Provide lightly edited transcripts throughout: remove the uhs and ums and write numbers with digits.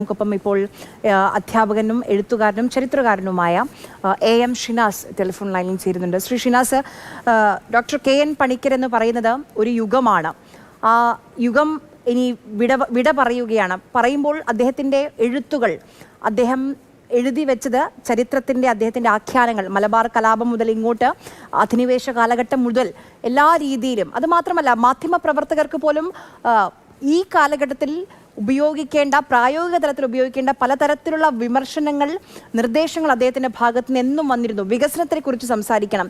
നമുക്കൊപ്പം ഇപ്പോൾ അധ്യാപകനും എഴുത്തുകാരനും ചരിത്രകാരനുമായ എം ഷിനാസ് ടെലിഫോൺ ലൈനിൽ ചേരുന്നുണ്ട്. Shri Shinas, doctor K N. പണിക്കർ എന്ന് പറയുന്നത് ഒരു യുഗമാണ്. ആ യുഗം ഇനി വിട പറയുകയാണ്. പറയുമ്പോൾ അദ്ദേഹത്തിൻ്റെ എഴുത്തുകൾ, അദ്ദേഹം എഴുതി വെച്ചത് ചരിത്രത്തിൻ്റെ അദ്ദേഹത്തിൻ്റെ ആഖ്യാനങ്ങൾ, മലബാർ കലാപം മുതൽ ഇങ്ങോട്ട് അധിനിവേശ കാലഘട്ടം മുതൽ എല്ലാ രീതിയിലും, അതുമാത്രമല്ല മാധ്യമപ്രവർത്തകർക്ക് പോലും ഈ കാലഘട്ടത്തിൽ ഉപയോഗിക്കേണ്ട, പ്രായോഗിക തലത്തിൽ ഉപയോഗിക്കേണ്ട പലതരത്തിലുള്ള വിമർശനങ്ങൾ, നിർദ്ദേശങ്ങൾ അദ്ദേഹത്തിൻ്റെ ഭാഗത്ത് നിന്ന് എന്നും വന്നിരുന്നു. വികസനത്തെക്കുറിച്ച് സംസാരിക്കണം,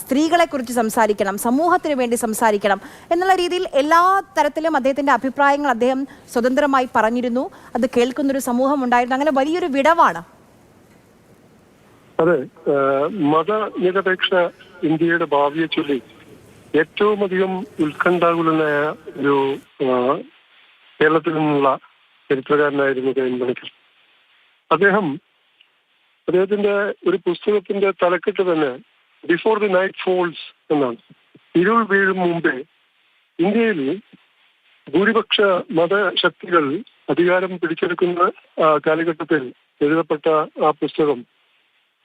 സ്ത്രീകളെക്കുറിച്ച് സംസാരിക്കണം, സമൂഹത്തിന് വേണ്ടി സംസാരിക്കണം എന്നുള്ള രീതിയിൽ എല്ലാ തരത്തിലും അദ്ദേഹത്തിൻ്റെ അഭിപ്രായങ്ങൾ അദ്ദേഹം സ്വതന്ത്രമായി പറഞ്ഞിരുന്നു. അത് കേൾക്കുന്നൊരു സമൂഹം ഉണ്ടായിരുന്നു. അങ്ങനെ വലിയൊരു വിടവാണ്. അതെ, മതനിരപേക്ഷ ഇന്ത്യയുടെ ഭാവിയെ ചൊല്ലി ഏറ്റവും അധികം ഉത്കണ്ഠാകുലനായ ഒരു കേരളത്തിൽ നിന്നുള്ള ചരിത്രകാരനായിരുന്നു കെ.എൻ. പണിക്കർ. അദ്ദേഹത്തിന്റെ ഒരു പുസ്തകത്തിന്റെ തലക്കെട്ട് തന്നെ ബിഫോർ ദി നൈറ്റ് ഫോൾസ് എന്നാണ്. ഇരുൾ വീഴും മുമ്പേ ഇന്ത്യയിൽ ഭൂരിപക്ഷ മതശക്തികൾ അധികാരം പിടിച്ചെടുക്കുന്ന കാലഘട്ടത്തിൽ എഴുതപ്പെട്ട ആ പുസ്തകം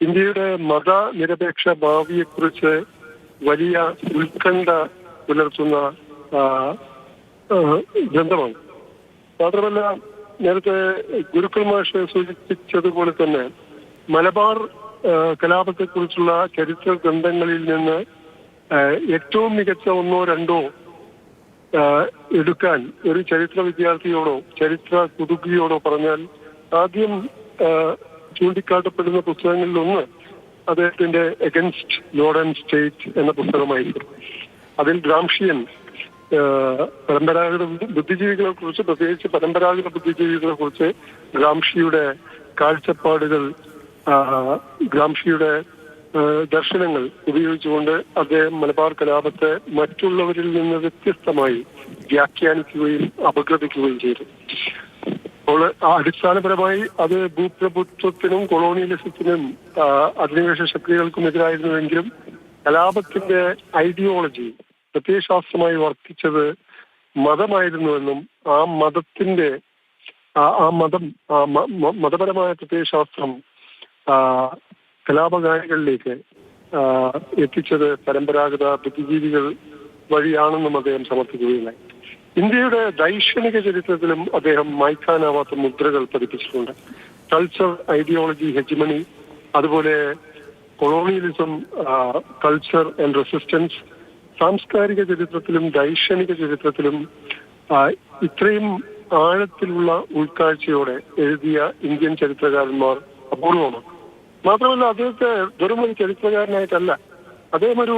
ഇന്ത്യയുടെ മതനിരപേക്ഷ ഭാവിയെക്കുറിച്ച് വലിയ ഉത്കണ്ഠ പുലർത്തുന്ന ഗ്രന്ഥമാണ്. മാത്രമല്ല, നേരത്തെ ഗുരുക്കൾ മാഷ് സൂചിപ്പിച്ചതുപോലെ തന്നെ മലബാർ കലാപത്തെക്കുറിച്ചുള്ള ചരിത്ര ഗ്രന്ഥങ്ങളിൽ നിന്ന് ഏറ്റവും മികച്ച ഒന്നോ രണ്ടോ എടുക്കാൻ ഒരു ചരിത്ര വിദ്യാർത്ഥിയോടോ ചരിത്ര കുതുകിയോടോ പറഞ്ഞാൽ ആദ്യം ചൂണ്ടിക്കാട്ടപ്പെടുന്ന പുസ്തകങ്ങളിലൊന്ന് അദ്ദേഹത്തിന്റെ എഗൻസ്റ്റ് ലോഡ് ആൻഡ് സ്റ്റേറ്റ് എന്ന പുസ്തകമായിരിക്കും. അതിൽ ഗ്രാംഷിയൻ പരമ്പരാഗത ബുദ്ധിജീവികളെ കുറിച്ച്, പ്രത്യേകിച്ച് പരമ്പരാഗത ബുദ്ധിജീവികളെ കുറിച്ച് ഗ്രാംഷിയുടെ കാഴ്ചപ്പാടുകൾ, ഗ്രാംഷിയുടെ ദർശനങ്ങൾ ഉപയോഗിച്ചുകൊണ്ട് അദ്ദേഹം മലബാർ കലാപത്തെ മറ്റുള്ളവരിൽ നിന്ന് വ്യത്യസ്തമായി വ്യാഖ്യാനിക്കുകയും അപഗ്രഥിക്കുകയും ചെയ്തു. അപ്പോൾ അടിസ്ഥാനപരമായി അത് ഭൂപ്രഭുത്വത്തിനും കൊളോണിയലിസത്തിനും അധിനിവേശ ശക്തികൾക്കും എതിരായിരുന്നുവെങ്കിലും കലാപത്തിന്റെ ഐഡിയോളജി പ്രത്യയശാസ്ത്രമായി വർത്തിച്ചത് മതമായിരുന്നുവെന്നും ആ മതത്തിന്റെ മതപരമായ പ്രത്യയശാസ്ത്രം കലാപകാരികളിലേക്ക് എത്തിച്ചത് പരമ്പരാഗത ബുദ്ധിജീവികൾ വഴിയാണെന്നും അദ്ദേഹം സമർത്ഥിക്കുകയുണ്ടായി. ഇന്ത്യയുടെ ദൈക്ഷണിക ചരിത്രത്തിലും അദ്ദേഹം മായ്ക്കാനാവാത്ത മുദ്രകൾ പതിപ്പിച്ചിട്ടുണ്ട്. കൾച്ചർ, ഐഡിയോളജി, ഹെജിമണി, അതുപോലെ കൊളോണിയലിസം, കൾച്ചർ ആൻഡ് റെസിസ്റ്റൻസ്, സാംസ്കാരിക ചരിത്രത്തിലും ദൈക്ഷണിക ചരിത്രത്തിലും ഇത്രയും ആഴത്തിലുള്ള ഉൾക്കാഴ്ചയോടെ എഴുതിയ ഇന്ത്യൻ ചരിത്രകാരന്മാർ അപൂർവമാണ്. മാത്രമല്ല, അദ്ദേഹത്തെ വെറും ഒരു ചരിത്രകാരനായിട്ടല്ല, അദ്ദേഹം ഒരു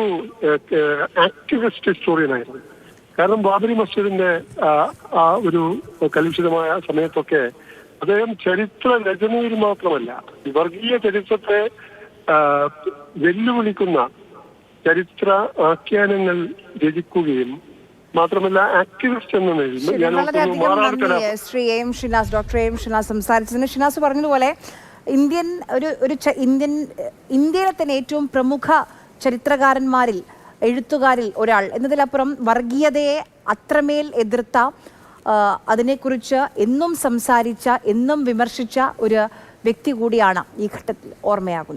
ആക്ടിവിസ്റ്റ് ഹിസ്റ്റോറിയനായിരുന്നു. കാരണം ബാബരി മസ്ജിദിന്റെ ആ ഒരു കലുഷിതമായ സമയത്തൊക്കെ അദ്ദേഹം ചരിത്ര രചനയിൽ മാത്രമല്ല, വർഗീയ ചരിത്രത്തെ വെല്ലുവിളിക്കുന്ന ചരിത്ര ആഖ്യാനങ്ങൾ രചിക്കുകയും മാത്രമല്ല ആക്ടിവിസ്റ്റ് എന്ന നിലയിൽ Shri M Shinas, doctor M Shinas സംസാരിച്ചതിന് ഷിനാസ് പറഞ്ഞതുപോലെ ഇന്ത്യയിലെ തന്നെ ഏറ്റവും പ്രമുഖ ചരിത്രകാരന്മാരിൽ, എഴുത്തുകാരിൽ ഒരാൾ എന്നതിലപ്പുറം വർഗീയതയെ അത്രമേൽ എതിർത്ത, അതിനെക്കുറിച്ച് എന്നും സംസാരിച്ച, എന്നും വിമർശിച്ച ഒരു വ്യക്തി കൂടിയാണ് ഈ ഘട്ടത്തിൽ ഓർമ്മയാകുന്നത്.